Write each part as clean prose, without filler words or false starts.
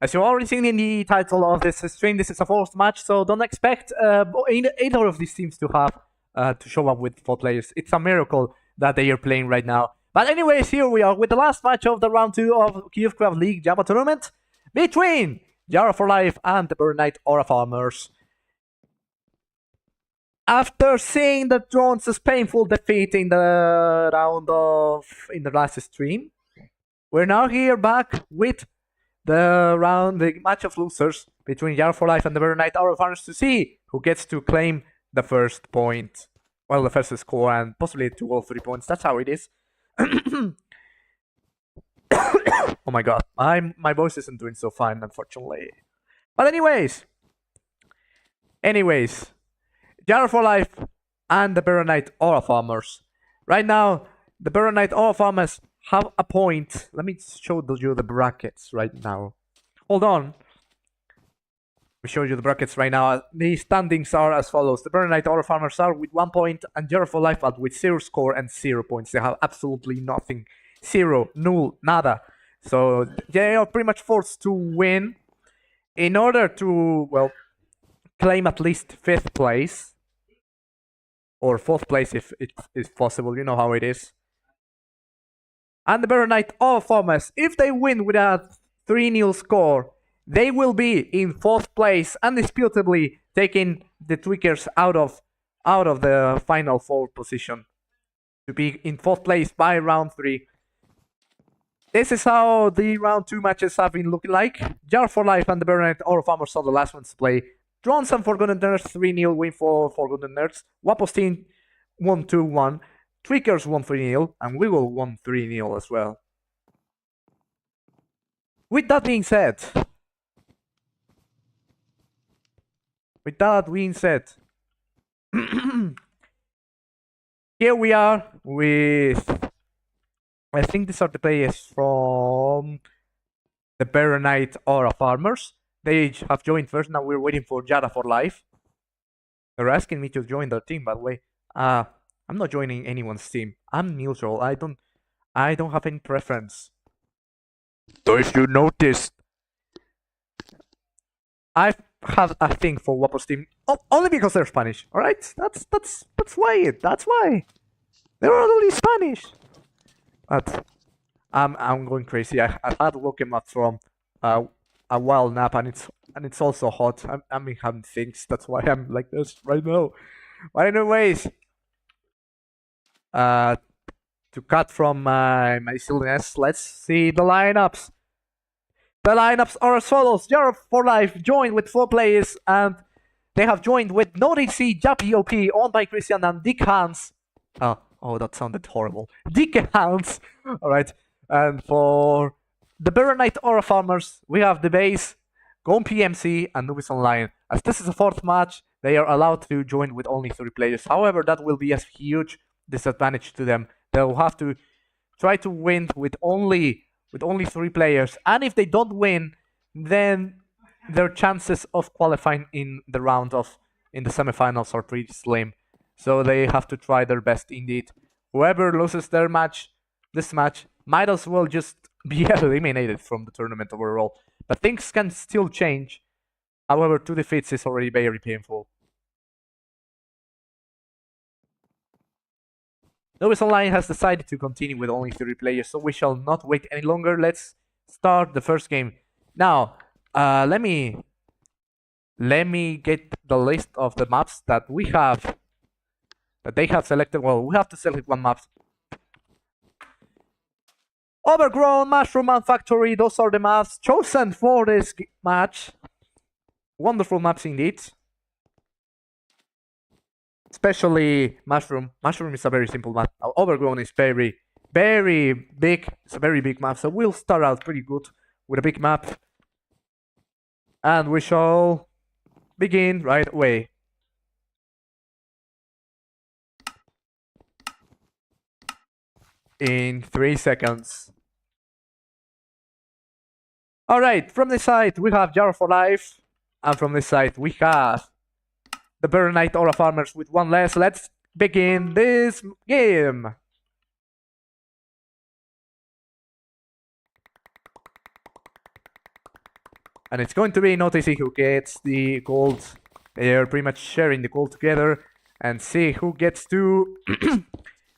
As you've already seen in the title of this stream, this is a forced match, so don't expect either of these teams to have to show up with 4 players. It's a miracle that they are playing right now. But anyways, here we are with the last match of the round 2 of Craft League Java tournament between yara4life and the Verenigde Aura Farmers. After seeing the Drones' painful defeat in the last stream, we're now here back with the match of losers between yara4life and the Verenigde Aura Farmers to see who gets to claim the first point. Well, the first score and possibly 2 or 3 points. That's how it is. Oh my god, my voice isn't doing so fine, unfortunately. But anyways, yara4life and the Verenigde Aura Farmers. Right now, the Verenigde Aura Farmers have a point. Let me show you the brackets right now. Hold on. We show you the brackets right now. The standings are as follows. The Verenigde Aura Farmers are with 1 point and yara4life are with 0 score and 0 points. They have absolutely nothing. 0, null, nada. So they are pretty much forced to win in order to, well, claim at least 5th place. Or 4th place if it is possible. You know how it is. And the Verenigde Aura Farmers, if they win with a 3-0 score, they will be in 4th place, undisputably taking the Tweakers out of the final 4 position to be in 4th place by round 3. This is how the round 2 matches have been looking like. yara4life and the Verenigde Aura Farmers are the last ones to play. Drones and Forgotten Nerds 3-0 win for Forgotten Nerds. Wapo's team won 2-1. Tweakers won 3-0, and we will won 3-0 as well. With that being said, here we are with, I think these are the players from the Verenigde Aura Farmers. They have joined first. Now we're waiting for yara4life. They're asking me to join their team, by the way. I'm not joining anyone's team. I'm neutral. I don't have any preference. So if you noticed, I have a thing for Wapo's team only because they're Spanish. All right, that's why. That's why they're only Spanish. But I'm going crazy. I had woken up from a wild nap, and it's also hot. I'm having things. That's why I'm like this right now. But anyways, to cut from my silliness, let's see the lineups. The lineups are as follows. yara4life joined with 4 players, and they have joined with NoDC, JappyOP, owned by Christian, and Dick Hans. Oh, that sounded horrible. Dick Hans. Alright. And for the Verenigde Aura Farmers, we have the base, Gon PMC, and Nubis Online. As this is a 4th match, they are allowed to join with only 3 players. However, that will be a huge disadvantage to them. They'll have to try to win with only 3 players, and if they don't win, then their chances of qualifying in the semifinals are pretty slim. So they have to try their best indeed. Whoever loses this match might as well just be eliminated from the tournament overall. But things can still change. However, 2 defeats is already very painful. Nubis Online has decided to continue with only 3 players, so we shall not wait any longer. Let's start the first game. Now, let me get the list of the maps that they have selected. Well, we have to select 1 map. Overgrown, Mushroom, and Factory. Those are the maps chosen for this match. Wonderful maps indeed. Especially Mushroom. Mushroom is a very simple map. Overgrown is very, very big. It's a very big map. So we'll start out pretty good with a big map. And we shall begin right away. In 3 seconds. Alright, from this side we have yara4life. And from this side we have the Verenigde Aura Farmers with 1 less. Let's begin this game. And it's going to be Noticy who gets the gold. They're pretty much sharing the gold together. And see who gets to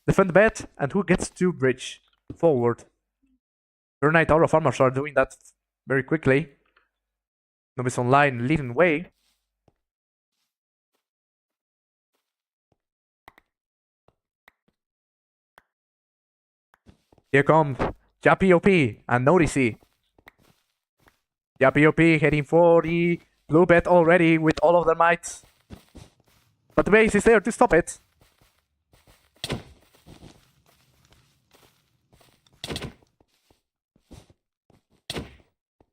defend the bed and who gets to bridge forward. Verenigde Aura Farmers are doing that very quickly. Nobody's online leading the way. Here come yara4life and Noticy. yara4life heading for the blue bed already with all of their might. But the base is there to stop it.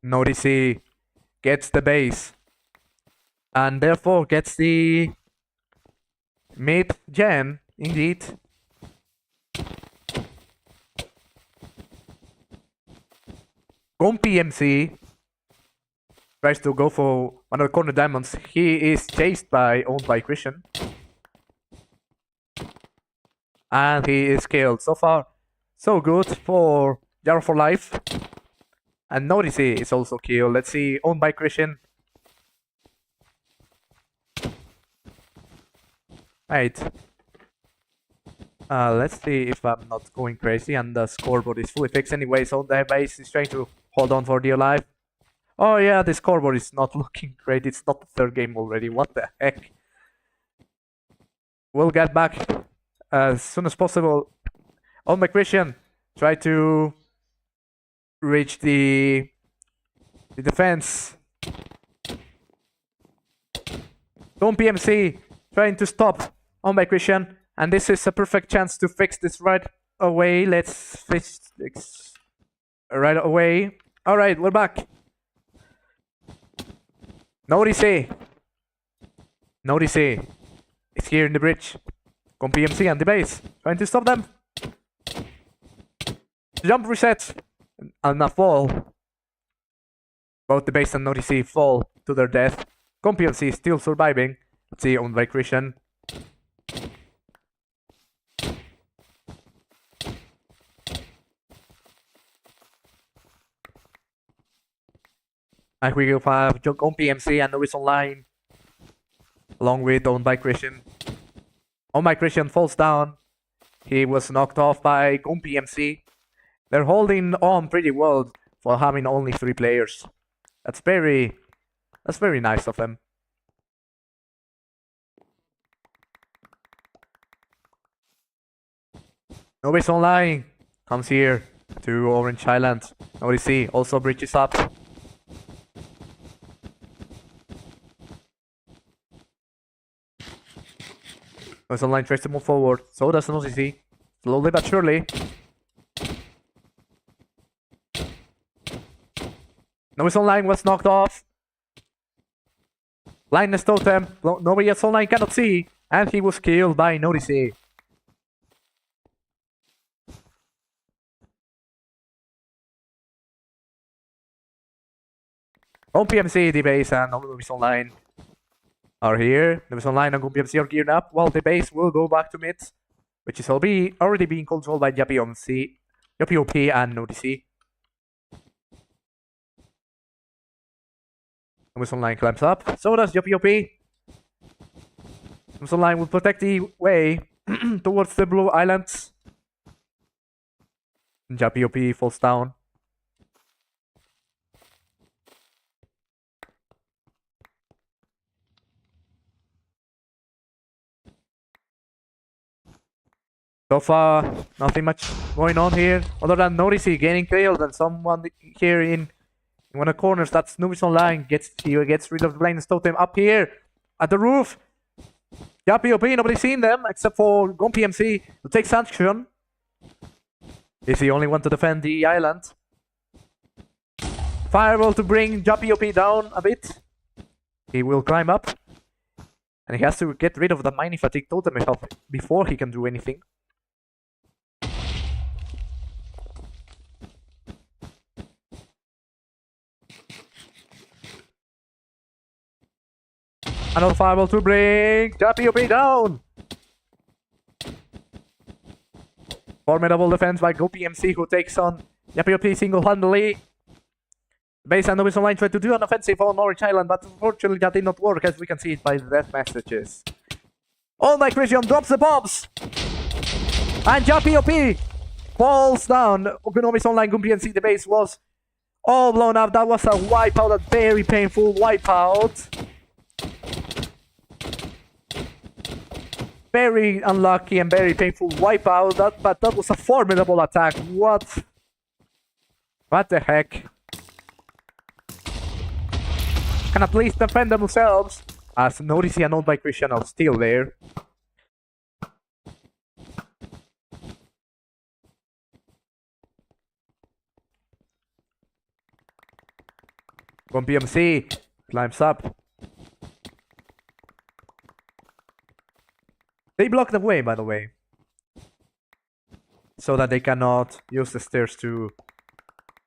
Noticy gets the base. And therefore gets the mid gen, indeed. PMC tries to go for one of the corner diamonds. He is chased by owned by Christian. And he is killed. So far, so good for yara4life. And Noticy is also killed. Let's see, owned by Christian. Right. Let's see if I'm not going crazy and the scoreboard is fully fixed anyway, so the base is trying to hold on for dear life. Oh yeah, the scoreboard is not looking great. It's not the third game already. What the heck? We'll get back as soon as possible. Oh my Christian, try to reach the defense. Don't PMC trying to stop on my Christian. And this is a perfect chance to fix this right away. Let's fix right away. Alright, we're back. Noticy is here in the bridge. Come PMC and the base. Trying to stop them. Jump reset. And a fall. Both the base and Noticy fall to their death. Come PMC is still surviving. Let's see, owned by Christian. And we will have on PMC and Novice Online. Along with owned by Christian. Owned by Christian falls down. He was knocked off by Gon PMC. They're holding on pretty well for having only 3 players. That's very nice of them. Novice Online comes here to Orange Island. Noticy also bridges up. Novice Online tries to move forward. So does Noticy. Slowly but surely. Novice Online was knocked off. Blindness totem. Nobody else online cannot see. And he was killed by Noticy. On PMC, the base and Novice Online are here. Novice Online and PMC are geared up, while the base will go back to mid, which is already being controlled by yara4life and Noticy. Novice Online climbs up, so does yara4life. Novice Online will protect the way towards the blue islands. yara4life falls down. So far, nothing much going on here, other than Noticy getting killed and someone here in one of the corners. That's Novice Online. Gets rid of the blindness totem up here at the roof. yara4life, nobody's seen them except for Gon PMC to take sanction. He's the only one to defend the island. Fireball to bring yara4life down a bit. He will climb up. And he has to get rid of the mining fatigue totem before he can do anything. Another fireball to bring yara4life down. Formidable defense by Gon PMC, who takes on yara4life single-handedly. Base and Nobis Online tried to do an offensive on Orange Island, but unfortunately that did not work, as we can see it by the death messages. All my Christian drops the bombs! And JPOP falls down. Nobis Online Goom PNC, the base was all blown up. That was a wipeout, a very painful wipeout. Very unlucky and very painful wipeout, but that was a formidable attack. What the heck? Can at least defend themselves, as Norisi and Owned by Christian are still there. One PMC climbs up. They block the way, by the way, so that they cannot use the stairs to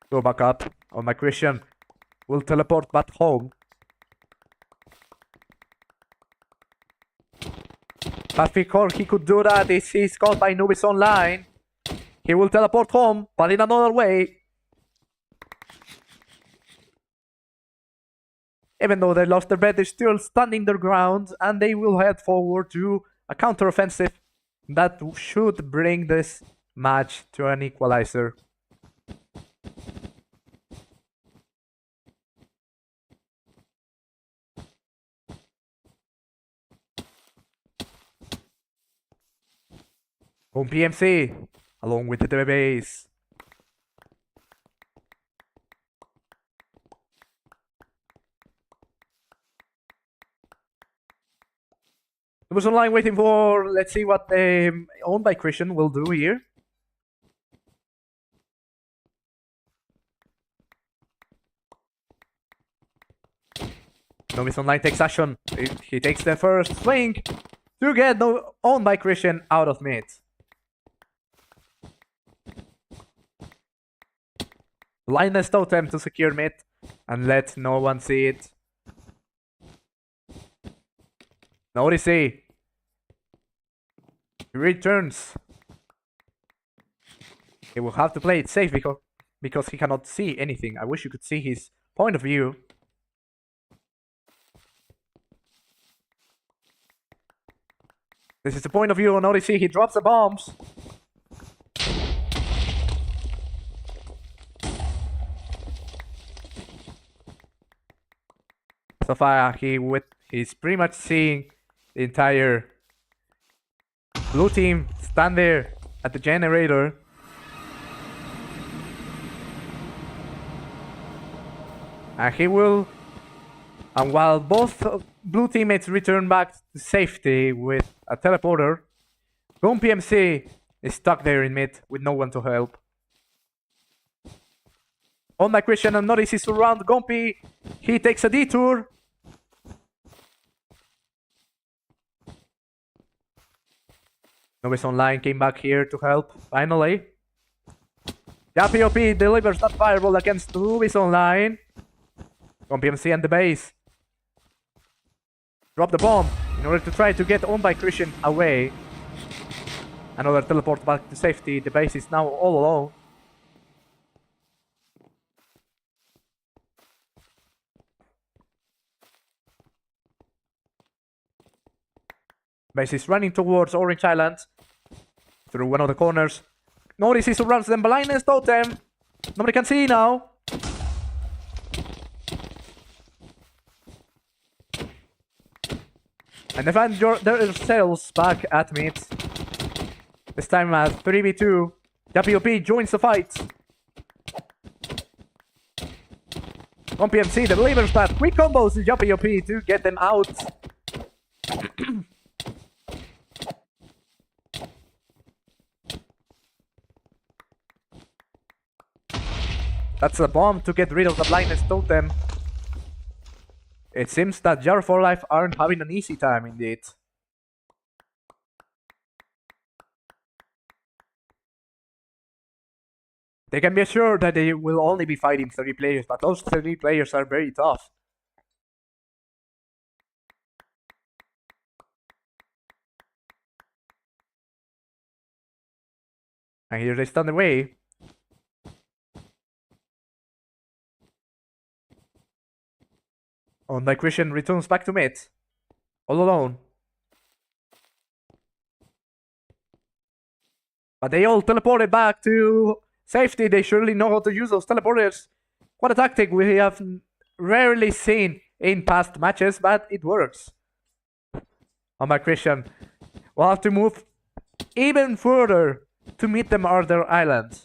go back up. Or my Christian will teleport back home. But before he could do that, he's caught by Nubis Online. He will teleport home, but in another way. Even though they lost their bed, they're still standing their ground, and they will head forward to a counter-offensive that should bring this match to an equalizer. Home PMC, along with the base. I was online waiting for, let's see what Owned by Christian will do here. Nobis Online takes action. He takes the first swing to get Owned by Christian out of mid. Linus Totem to secure mid and let no one see it. Norisi. He returns. He will have to play it safe because he cannot see anything. I wish you could see his point of view. This is the point of view on Odyssey. He drops the bombs. So far, he's pretty much seeing the entire blue team stand there at the generator. And he will... And while both blue teammates return back to safety with a teleporter, Goon PMC is stuck there in mid with no one to help. On my Christian and Norris is around Gompy. He takes a detour. Nobis Online came back here to help, finally. JPOP delivers that fireball against Nobis Online. Gompy MC and the base drop the bomb in order to try to get On by Christian away. Another teleport back to safety. The base is now all alone. Base is running towards Orange Island through one of the corners. Norris is surrounds them. Blindness Totem. Nobody can see now. And they find themselves back at mid. This time at 3v2. WP joins the fight. On PMC, the delivers that quick combos to WP to get them out. That's a bomb to get rid of the blindness totem. It seems that yara4life aren't having an easy time indeed. They can be assured that they will only be fighting 30 players, but those 30 players are very tough. And here they stand away. On my Christian returns back to mid. All alone. But they all teleported back to safety. They surely know how to use those teleporters. What a tactic we have rarely seen in past matches, but it works. On my Christian. We'll have to move even further to meet them on their island.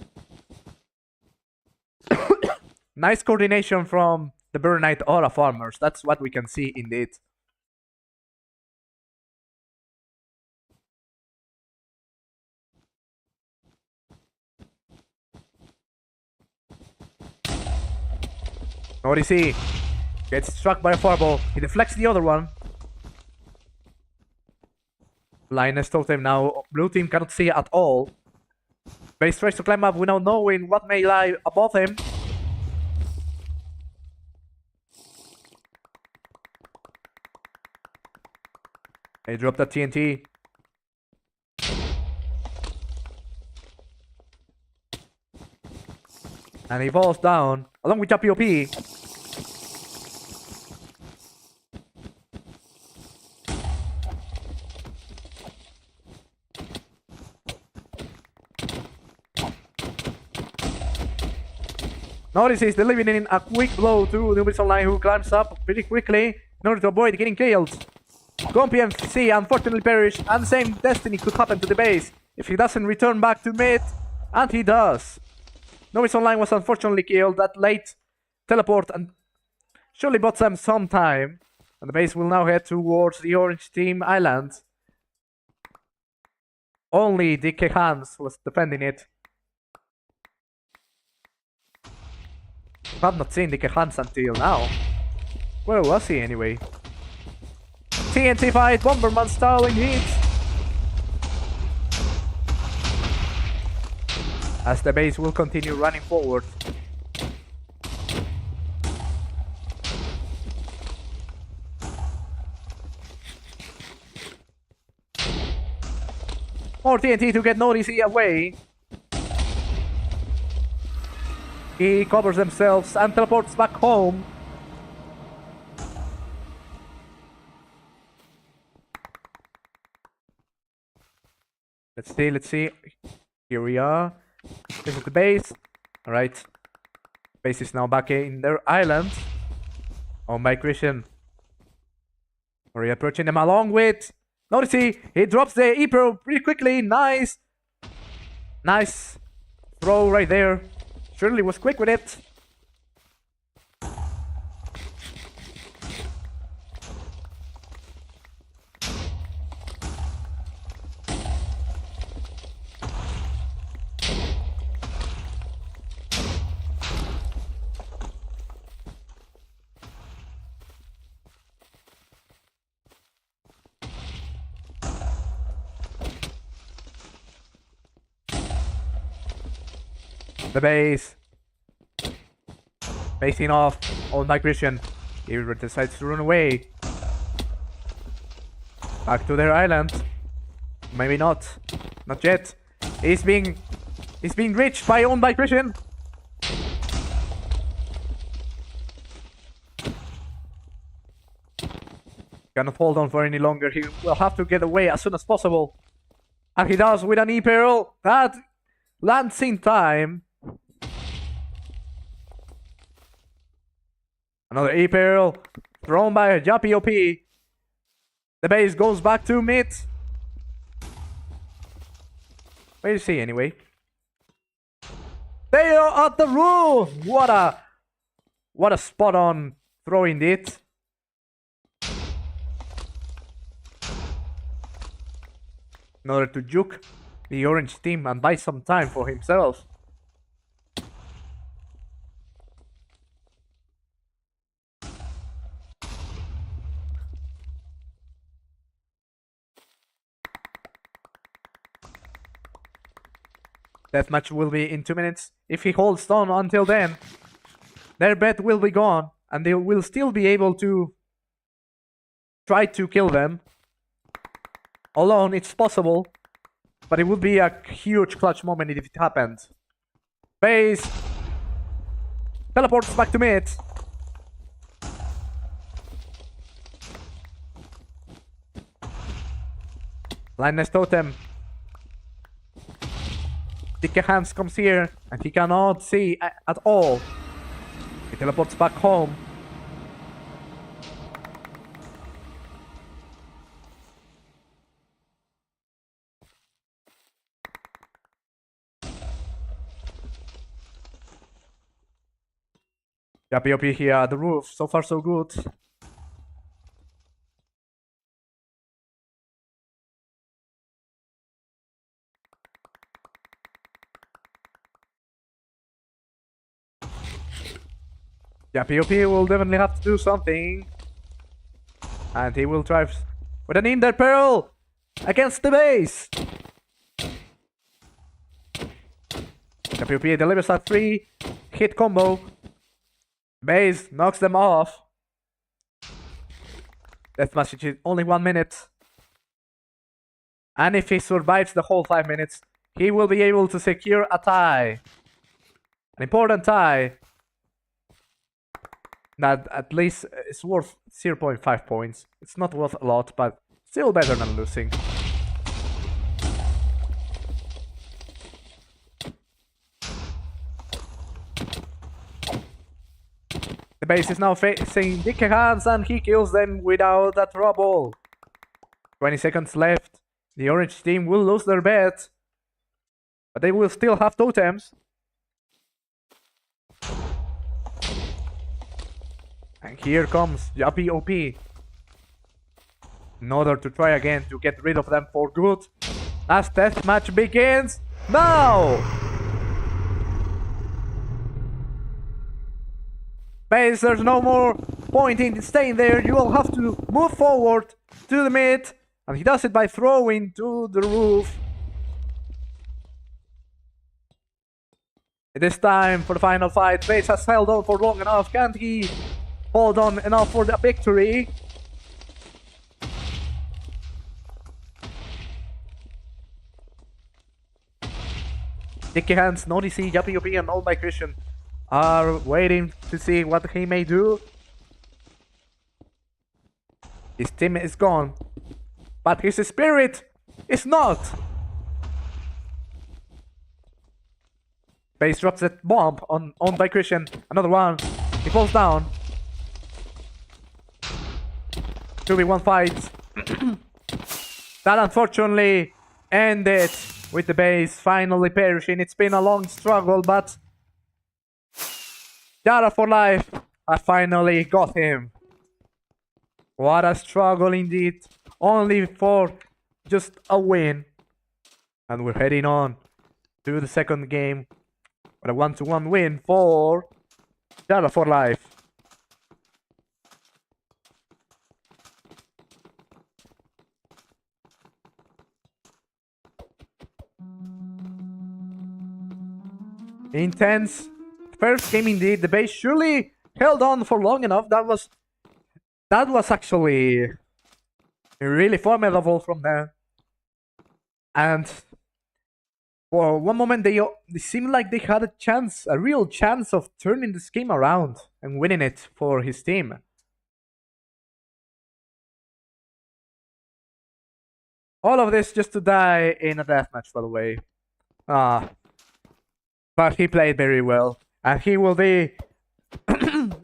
Nice coordination from the Verenigde Aura Farmers. That's what we can see indeed. Odyssey gets struck by a fireball. He deflects the other one. Lioness Totem now. Blue team cannot see at all. Base tries to climb up without knowing what may lie above him. They drop the TNT. And he falls down along with WP. Notice he's delivering a quick blow to Nubis Online, who climbs up pretty quickly in order to avoid getting killed. Grumpy MC unfortunately perished, and the same destiny could happen to the base if he doesn't return back to mid, and he does. Nubis Online was unfortunately killed. That late teleport and surely bought them some time, and the base will now head towards the orange team island. Only DK Hans was defending it. I've not seen DK Hans until now. Where was he anyway? TNT fight, Bomberman style indeed. As the base will continue running forward. More TNT to get Norisy away. He covers themselves and teleports back home. Let's see. Here we are. This is the base. Alright. Base is now back in their island. Oh my Christian. We're approaching them along with. Notice he drops the E-Pearl pretty quickly. Nice. Nice throw right there. Surely was quick with it. The base. Facing off on my Christian. He decides to run away. Back to their island. Maybe not. Not yet. He's being reached by owned by Christian. Cannot hold on for any longer. He will have to get away as soon as possible. And he does with an E-Pearl. That lands in time. Another E-Pearl thrown by Jappy OP. The base goes back to mid. Where is he anyway? They are at the roof! What a spot on throw indeed. In order to juke the orange team and buy some time for himself. Deathmatch will be in 2 minutes. If he holds on until then, their bet will be gone, and they will still be able to try to kill them. Alone, it's possible, but it would be a huge clutch moment if it happened. Base teleports back to mid. Blindness totem. Dicker Hans comes here and he cannot see at all. He teleports back home. Yappy up here at the roof. So far so good. Yappy will definitely have to do something. And he will try with an Ender Pearl against the base. Yappy delivers a 3-hit combo. Base knocks them off. Deathmatch is only 1 minute. And if he survives the whole 5 minutes, he will be able to secure a tie. An important tie. That at least is worth 0.5 points. It's not worth a lot, but still better than losing. The base is now facing Dicker Hans and he kills them without a trouble. 20 seconds left. The orange team will lose their bet. But they will still have totems. And here comes Yappy OP. In order to try again to get rid of them for good. Last deathmatch begins now! Base, there's no more point in staying there. You will have to move forward to the mid. And he does it by throwing to the roof. It is time for the final fight. Base has held on for long enough. Can't he hold on enough for the victory? Dicky Hands, Nodisi, Yappy and Old My Christian are waiting to see what he may do. His team is gone, but his spirit is not. Base drops that bomb on Owned by Christian. Another one. He falls down. 2v1 fight. That unfortunately ended with the base finally perishing. It's been a long struggle, but yara4life, I finally got him. What a struggle indeed. Only for just a win. And we're heading on to the second game. With a 1-1 win for yara4life. Intense first game indeed. The base surely held on for long enough. That was actually really formidable from there. And for one moment they seemed like they had a real chance of turning this game around and winning it for his team. All of this just to die in a deathmatch, by the way. But he played very well, and he will be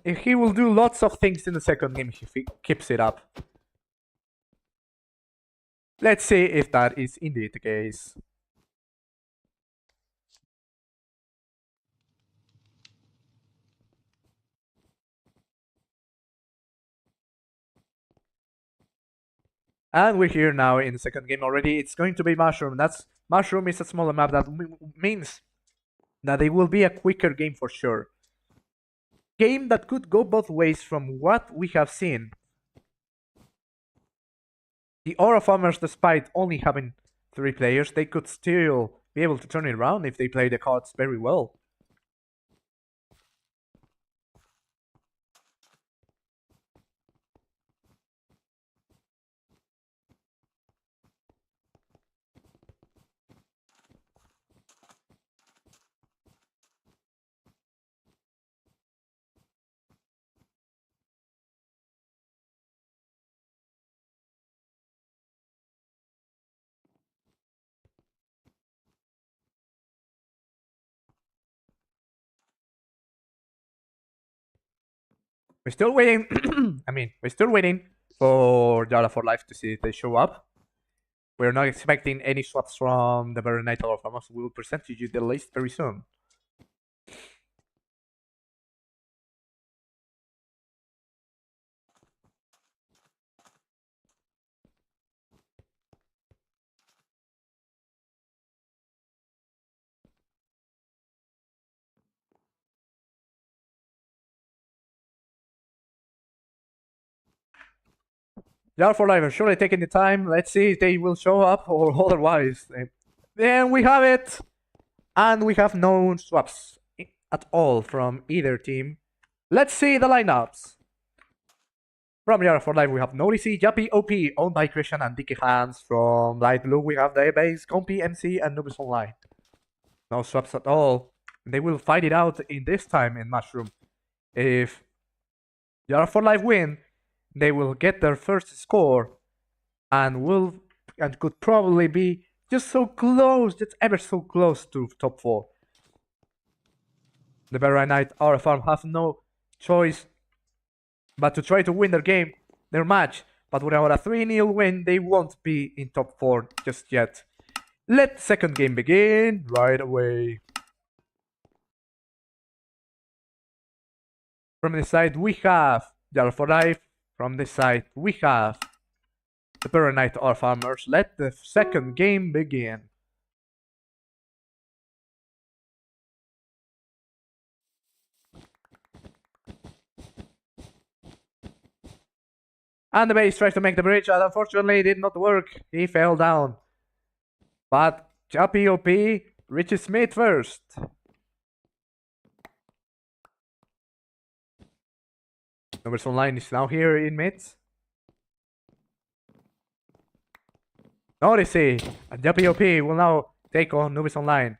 he will do lots of things in the second game if he keeps it up. Let's see if that is indeed the case. And we're here now in the second game already. It's going to be Mushroom. Mushroom is a smaller map. That means that it will be a quicker game for sure. Game that could go both ways from what we have seen. The Aura Farmers, despite only having 3 players, they could still be able to turn it around if they play the cards very well. We're still waiting. I mean, we're still waiting for yara4life to see if they show up. We're not expecting any swaps from the Verenigde Aura Farmers. We will present to you the list very soon. yara4life are surely taking the time. Let's see if they will show up or otherwise. Then we have it. And we have no swaps at all from either team. Let's see the lineups. From yara4life, we have Nodisi, Yappy, OP, owned by Christian and Dicky Hands. From Light Blue, we have Database, Compy, MC, and Nubis Online. No swaps at all. They will fight it out in this time in Mushroom. If yara4life win, they will get their first score and could probably be just so close, just ever so close to top 4. The Verenigde Aura Farm have no choice but to try to win their match. But without a 3-0 win, they won't be in top 4 just yet. Let the second game begin right away. From this side, we have yara4life. From this side, we have the Verenigde Aura Farmers. Let the second game begin. And the base tries to make the bridge, and unfortunately it did not work. He fell down. But Choppy OP reaches mid first. Numbers Online is now here in mid. Odyssey and Choppy OP will now take on Nubis Online.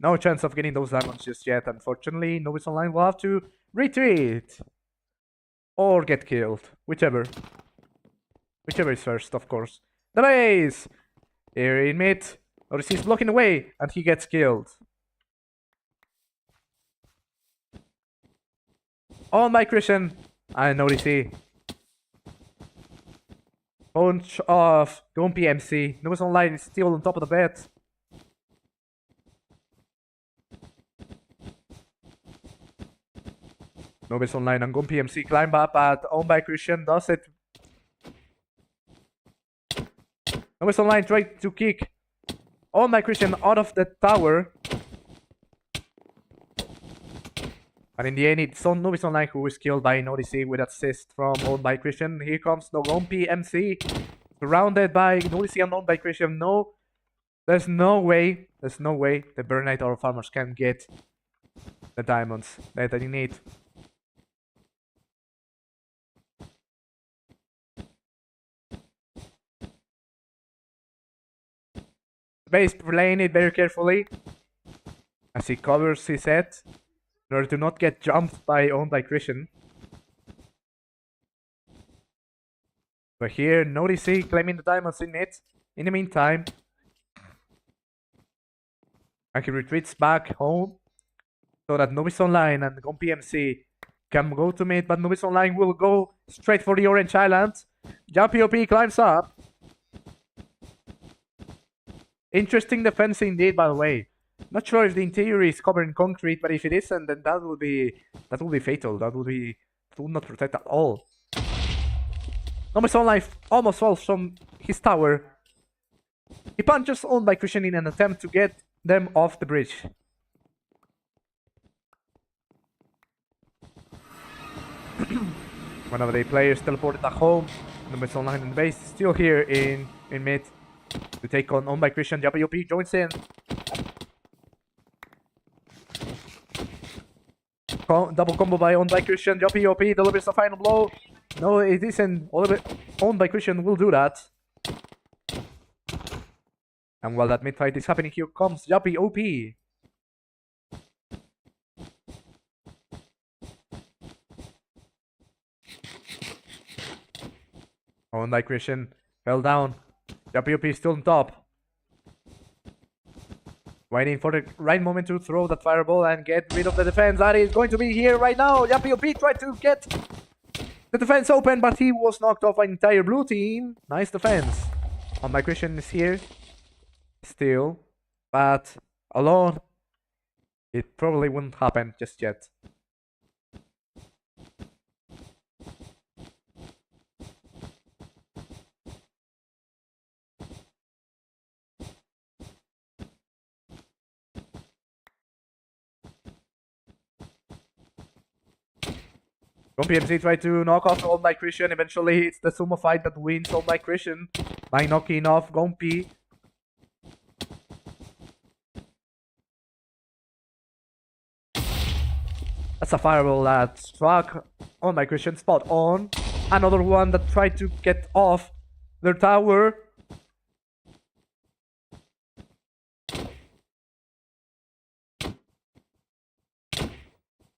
No chance of getting those diamonds just yet, unfortunately. Nubis Online will have to retreat. Or get killed. Whichever is first, of course. The base! Here in mid. Odyssey is blocking the way, and he gets killed. On by Christian and Odyssey. Punch off. Don't be MC. Nubis Online is still on top of the bed. Nubis Online and Gumpy MC climb up, but owned by Christian does it. Nubis Online tried to kick owned by Christian out of the tower. And in the end, it's on Nubis Online who is killed by Odyssey with assist from owned by Christian. Here comes the Gumpy MC. Surrounded by Odyssey and owned by Christian. No, there's no way the Verenigde Aura Farmers can get the diamonds that they need. Base playing it very carefully as he covers his head in order to not get jumped by owned by Christian. But here, Odyssey claiming the diamonds in it. In the meantime, and he retreats back home so that Nubis Online and Gumpy MC can go to mid, but Nubis Online will go straight for the Orange Island. Jumpy OP climbs up. Interesting defense indeed, by the way. Not sure if the interior is covered in concrete, but if it isn't, then that would be fatal. That would not protect at all. Nubis Online almost falls from his tower. He punches owned by Christian in an attempt to get them off the bridge. One of the players teleported at home. Nubis Online in the base, still here in mid to take on owned by Christian. WP joins in. Double combo by owned by Christian. WP delivers the final blow. No, it isn't. Owned by Christian will do that. And while that mid fight is happening, here comes Yappy OP. Owned by Christian fell down. Yappy OP is still on top. Waiting for the right moment to throw that fireball and get rid of the defense. That is going to be here right now. Yappy OP tried to get The defense open, but he was knocked off by entire blue team. Nice defense. My Christian is here. Still. But alone, it probably wouldn't happen just yet. PMC tried to knock off Old My Christian. Eventually, it's the sumo fight that wins Old My Christian by knocking off Gompi. That's a fireball that struck Old My Christian spot on. Another one that tried to get off their tower.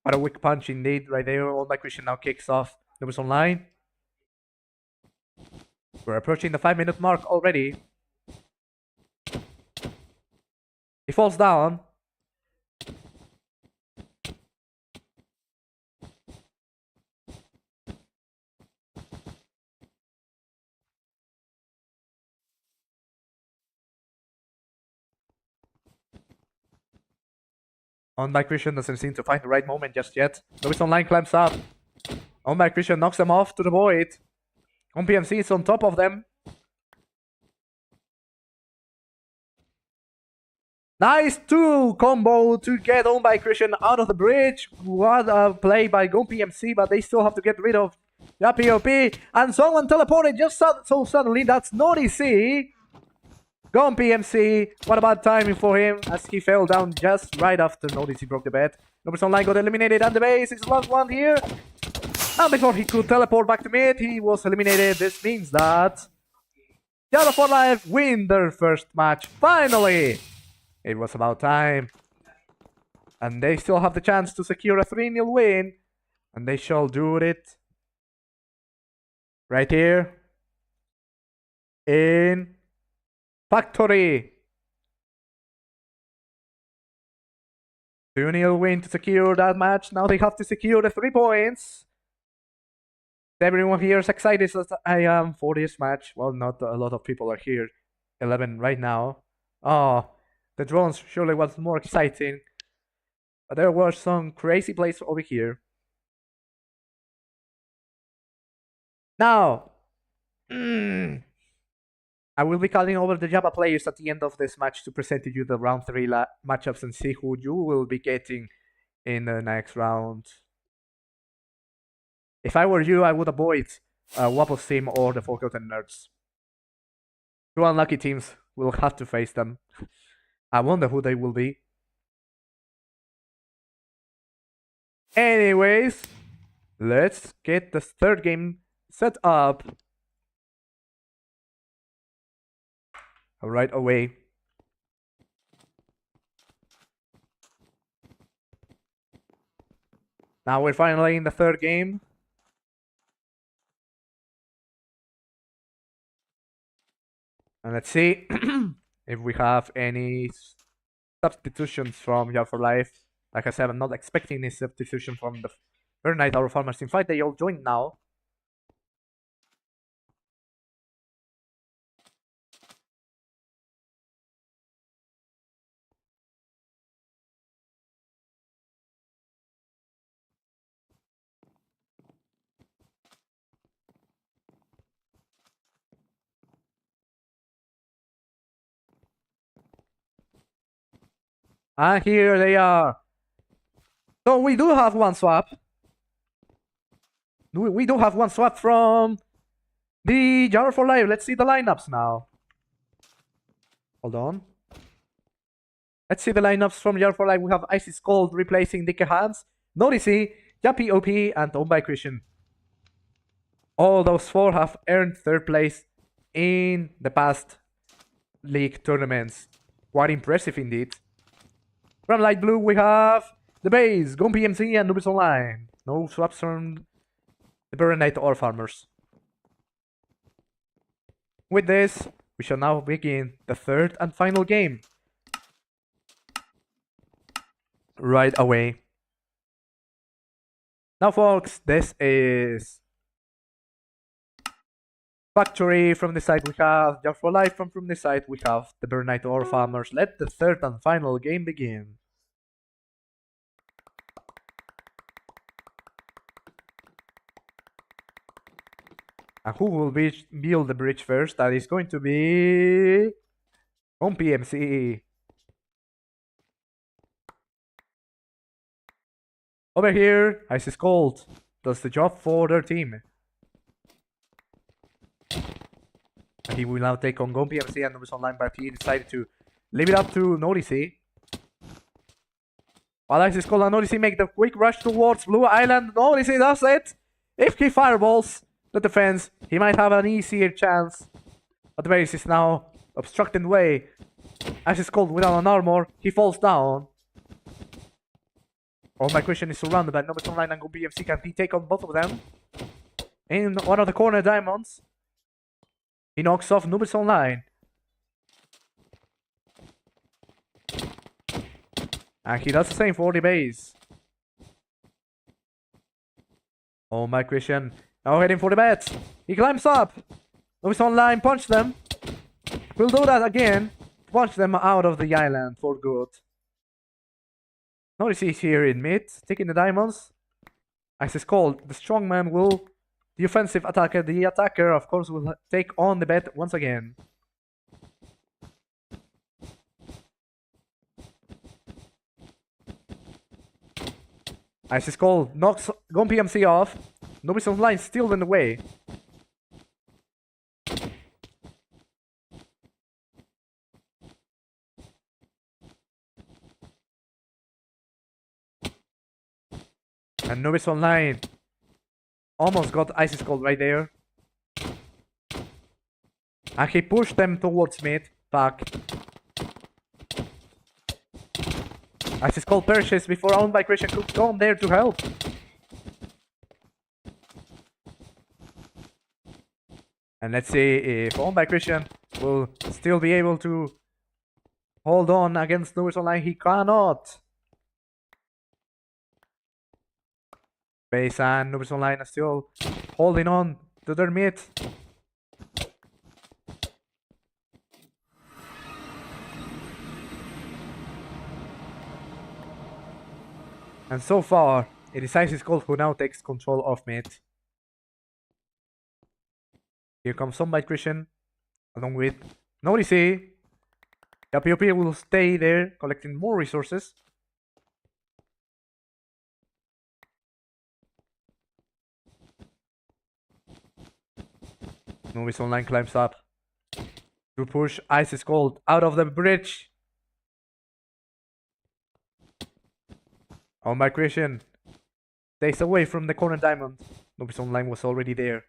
What a weak punch indeed, right there. Old My Christian now kicks off Numbers Online. We're approaching the 5-minute mark already. He falls down. Old My Christian doesn't seem to find the right moment just yet. Numbers Online climbs up. Old My Christian knocks them off to the void. PMC is on top of them. Nice 2 combo to get Old My Christian out of the bridge. What a play by PMC, but they still have to get rid of POP. And someone teleported just so suddenly. That's Naughty C. PMC. What about timing for him as he fell down just right after Naughty C broke the bed. Numbers Online got eliminated and the base is the last one here. And before he could teleport back to mid, he was eliminated. This means that yara4life win their first match. Finally! It was about time. And they still have the chance to secure a 3-0 win. And they shall do it. Right here. In Factory. 2-0 win to secure that match. Now they have to secure the 3 points. Everyone here is excited as I am for this match. Well, not a lot of people are here. 11 right now. Oh, the drones surely was more exciting. But there were some crazy plays over here. Now, I will be calling over the Java players at the end of this match to present to you the round 3 matchups and see who you will be getting in the next round. If I were you, I would avoid Wapple's team or the Forgotten Nerds. 2 unlucky teams will have to face them. I wonder who they will be. Anyways, let's get the third game set up right away. Now we're finally in the third game. And let's see if we have any substitutions from yara4life. Like I said, I'm not expecting any substitution from the Verenigde Aura Farmers. In fact, they all joined now. And here they are. So we do have one swap. We do have one swap from the yara4life. Let's see the lineups now. Hold on. Let's see the lineups from yara4life. We have Isis Cold replacing Dicke Hans, Naughty C, Yappy OP, and Old My Christian. All those 4 have earned 3rd place in the past league tournaments. Quite impressive indeed. From light blue, we have the base, PMC, and Numbers Online. No swaps from the Verenigde Aura Farmers. With this, we shall now begin the 3rd and final game. Right away. Now, folks, this is Factory. From this side we have yara4life, and from this side we have the Verenigde Aura Farmers. Let the third and final game begin. And who will build the bridge first? That is going to be on PMC. Over here, Ice is Cold does the job for their team. And he will now take on Gon PMC and Nubis Online, but he decided to leave it up to Norisi. While Ice is Cold and Norisi make the quick rush towards Blue Island, Norisi does it! If he fireballs the defense, he might have an easier chance. But the base is now obstructing the way. Ice is Cold without an armor, he falls down. Oh, my question is surrounded by Nubis Online and Gon PMC. Can he take on both of them? In one of the corner diamonds, he knocks off Nubis Online. And he does the same for the base. Oh, my Christian. Now heading for the bed. He climbs up. Nubis Online punch them. We'll do that again. Punch them out of the island for good. Notice he's here in mid, taking the diamonds. Ice is Cold. The strongman will... The offensive attacker, the attacker, of course, will take on the bed once again. Ice is Cold knocks Gon PMC off. Nubis Online still in the way. And Nubis Online almost got Ice is Cold right there. And he pushed them towards mid, back. Ice is Cold perishes before owned by Christian could come there to help. And let's see if owned by Christian will still be able to hold on against Nubis Online. He cannot. Base and Nubis Online are still holding on to their mid. And so far, it is Ice is Cold who now takes control of mid. Here comes Sunlight Christian, along with Norisi. The POP will stay there, collecting more resources. Nubis Online climbs up to push Ice is Cold out of the bridge. Oh, my Christian stays away from the corner diamond. Nubis Online was already there.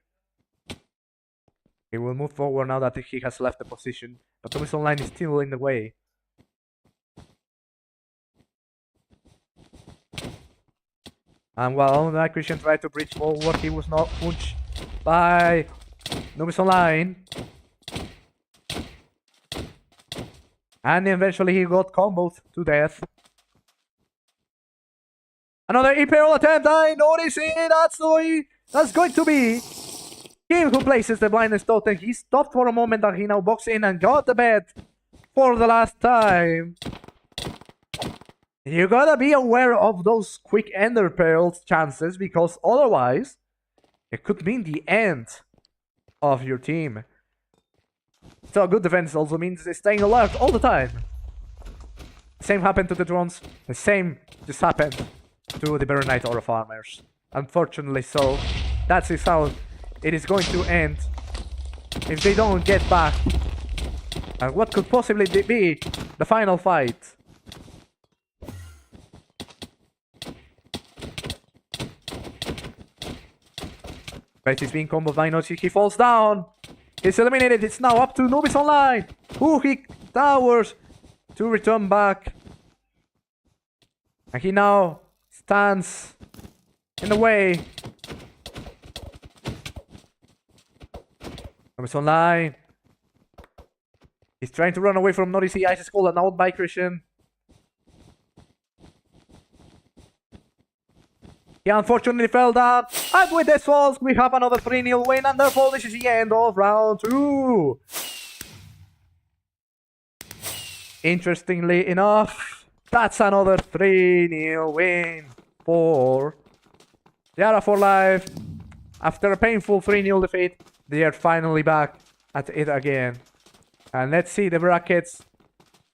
He will move forward now that he has left the position, but Nubis Online is still in the way. And while my Christian tried to bridge forward, he was not punched by Nubis Online. And eventually he got comboed to death. Another Imperial attempt. I notice it. That's going to be him who places the blindness totem. He stopped for a moment and he now boxed in and got the bed for the last time. You gotta be aware of those quick ender pearls chances, because otherwise it could mean the end of your team. So good defense also means staying alert all the time. Same happened to the drones. The same just happened to the Verenigde Aura Farmers. Unfortunately so. That is how it is going to end if they don't get back. And what could possibly be the final fight? But he's being comboed by Nochi. He falls down. He's eliminated. It's now up to Nubis Online. Who he towers to return back. And he now stands in the way. Nubis Online. He's trying to run away from Norisi. Ice is Cold and out by Christian. He unfortunately fell down. And with this falls, we have another 3-0 win. And therefore, this is the end of round 2. Interestingly enough, that's another 3-0 win for yara4life. After a painful 3-0 defeat, they are finally back at it again. And let's see the brackets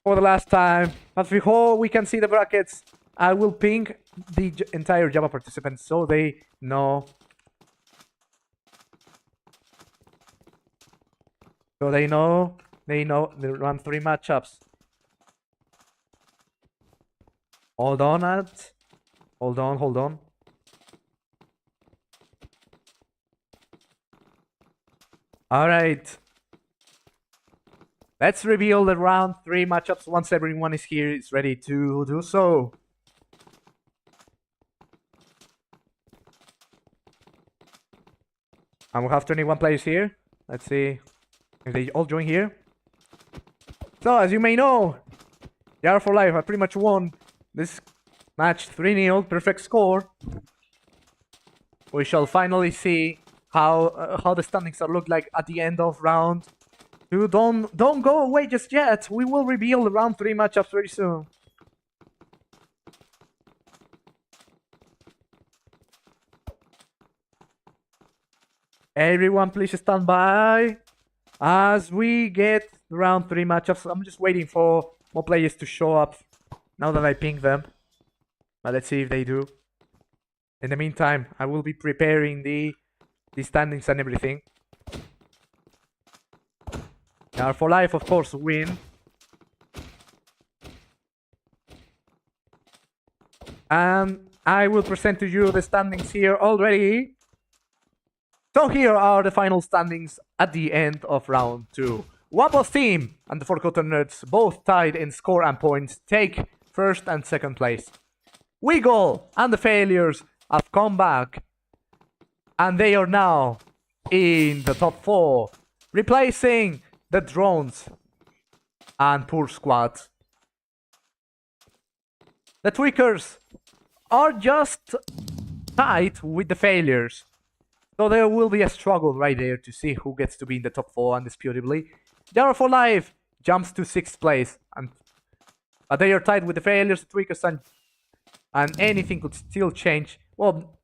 for the last time. But before we can see the brackets, I will ping the entire Java participants so they know. They know the round 3 matchups. Hold on. Alright. Let's reveal the round 3 matchups once everyone is here, is ready to do so. And we have 21 players here. Let's see if they all join here. So, as you may know, yara4life have pretty much won this match 3-0, perfect score. We shall finally see how the standings are look like at the end of round 2. Don't go away just yet. We will reveal the round 3 matchups very soon. Everyone, please stand by as we get the round 3 matchups. I'm just waiting for more players to show up now that I ping them. But let's see if they do. In the meantime, I will be preparing the standings and everything. yara4life, of course, win. And I will present to you the standings here already. So here are the final standings at the end of round 2. Wapo's team and the Forgotten Nerds, both tied in score and points, take first and second place. Wiggle and the Failures have come back, and they are now in the top 4, replacing the Drones and Poor Squad. The Tweakers are just tied with the Failures, so there will be a struggle right there to see who gets to be in the top 4 undisputably. yara4life jumps to 6th place, but they are tied with the Failures, the Tweakers, and anything could still change. Well,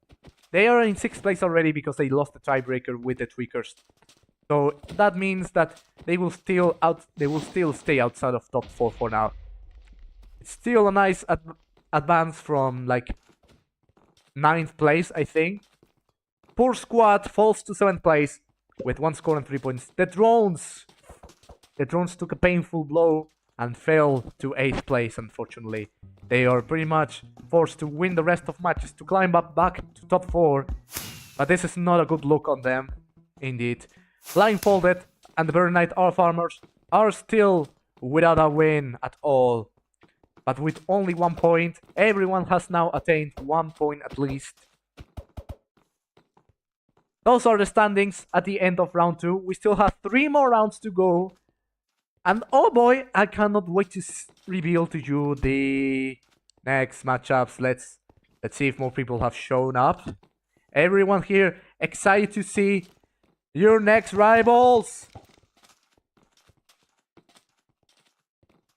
they are in 6th place already because they lost the tiebreaker with the Tweakers. So that means that they will still stay outside of top 4 for now. It's still a nice advance from like 9th place, I think. Poor Squad falls to 7th place with 1 score and 3 points. The Drones took a painful blow and fell to 8th place, unfortunately. They are pretty much forced to win the rest of matches to climb up back to top 4. But this is not a good look on them, indeed. Blindfolded and the Verenigde Aura Farmers are still without a win at all. But with only 1 point, everyone has now attained 1 point at least. Those are the standings at the end of round 2. We still have 3 more rounds to go. And oh boy, I cannot wait to reveal to you the next matchups. Let's see if more people have shown up. Everyone here excited to see your next rivals.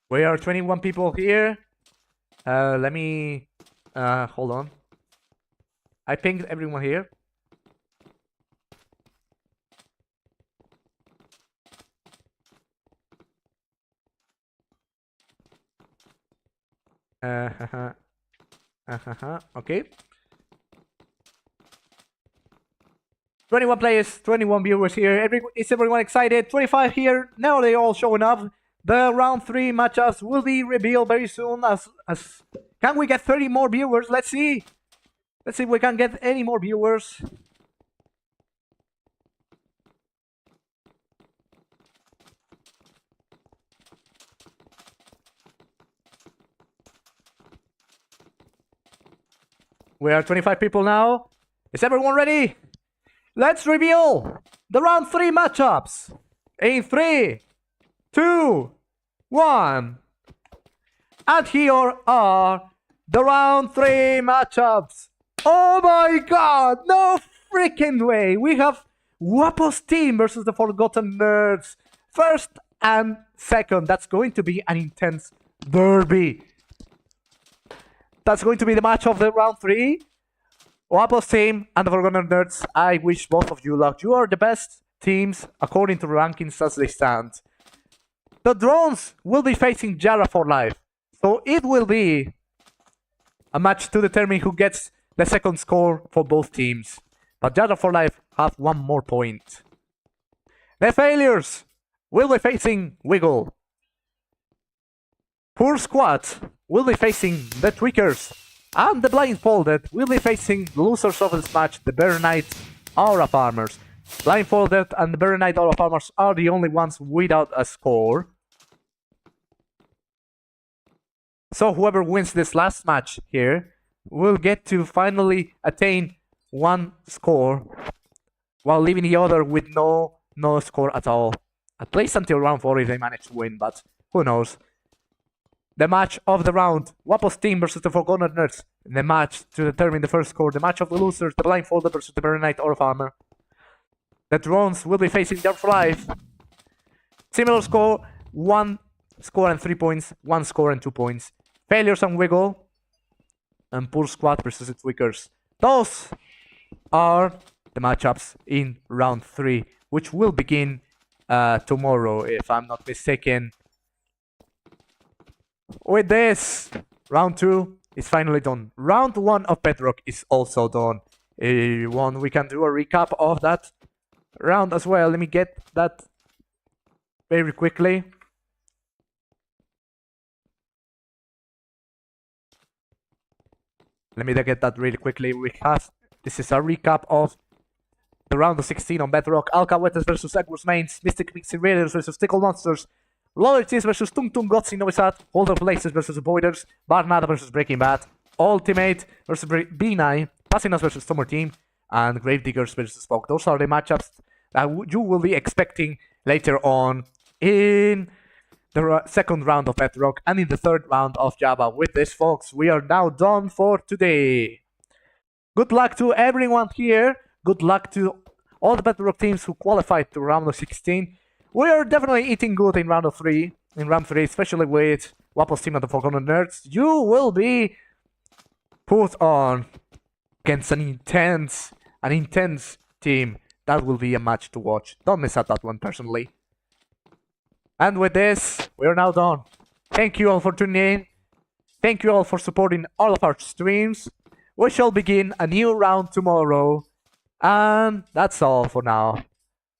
We are 21 people here. Let me hold on. I pinged everyone here. Okay. 21 players, 21 viewers here. Is everyone excited? 25 here. Now they're all showing up. The round 3 matchups will be revealed very soon. As can we get 30 more viewers? Let's see. Let's see if we can get any more viewers. We are 25 people now. Is everyone ready? Let's reveal the round 3 matchups. In 3, 2, 1. And here are the round 3 matchups. Oh my god! No freaking way! We have Guapo's team versus the Forgotten Nerds. First and second. That's going to be an intense derby. That's going to be the match of the round 3. Guapo's team and the Forgotten Nerds. I wish both of you luck. You are the best teams according to rankings as they stand. The drones will be facing yara4life. So it will be a match to determine who gets the second score for both teams. But yara4life have one more point. The failures will be facing Wiggle. Poor Squad will be facing the Tweakers. And the Blindfolded will be facing the losers of this match, the Verenigde Aura Farmers. Blindfolded and the Verenigde Aura Farmers are the only ones without a score. So whoever wins this last match here will get to finally attain one score while leaving the other with no score at all. At least until round 4 if they manage to win, but who knows. The match of the round, Guapo's team versus the Forgotten Nerds. The match to determine the first score, the match of the losers, the Blindfolded versus the Verenigde Aura Farmer. The drones will be facing yara4life. Similar score, 1 score and 3 points, 1 score and 2 points. Failures and Wiggle, and Poor Squad versus the Tweakers. Those are the matchups in round 3, which will begin tomorrow, if I'm not mistaken. With this, round 2 is finally done. Round 1 of Bedrock is also done. We can do a recap of that round as well. Let me get that very quickly. Let me get that really quickly. This is a recap of the round of 16 on Bedrock. Alcahuetes versus Edwards Mains, Mystic Pixie Raiders versus Tickle Monsters, Loyalties versus Tung Tung Gods in Novi Sad, Holder Places versus Avoiders, Barnada versus Breaking Bad, Ultimate versus B9, Passinas versus Summer Team, and Gravediggers versus Spock. Those are the matchups that you will be expecting later on in the second round of Bedrock and in the third round of Java. With this, folks, we are now done for today. Good luck to everyone here. Good luck to all the Bedrock teams who qualified to round of 16. We are definitely eating good in round 3, especially with Guapo's team and the Forgotten Nerds. You will be put on against an intense team. That will be a match to watch. Don't miss out that one, personally. And with this, we are now done. Thank you all for tuning in. Thank you all for supporting all of our streams. We shall begin a new round tomorrow. And that's all for now.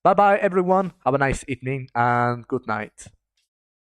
Bye bye everyone. Have a nice evening and good night.